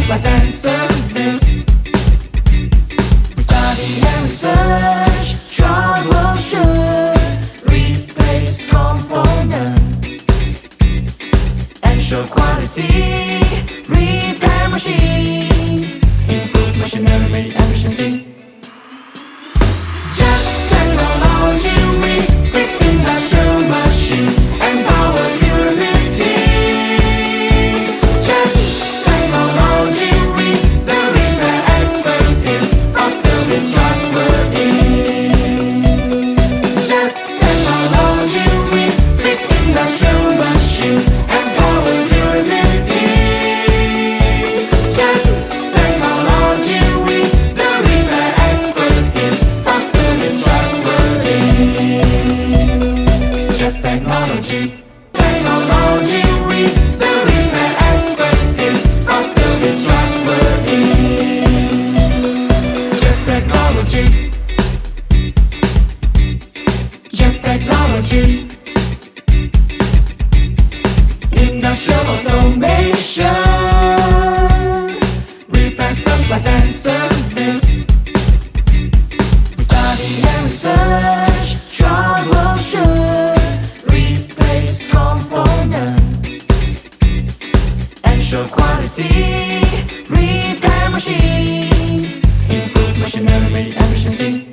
supplies and service. Study and research, troubleshoot, replace component, ensure quality, repair machine, improve machinery efficiency. Just technology, we fix industrial machine, empower durability. Just technology, we the repair expertise, for service trustworthy. Just technology, we fix industrial machine, empower durability. Just technology, we the repair expertise, for service trustworthy. Just technology, technology, we the repair expertise, for service trustworthy. Just technology, just technology. Industrial automation, repair supplies and service. Study and research, troubleshoot, replace component, ensure quality, repair machine, improve machinery efficiency.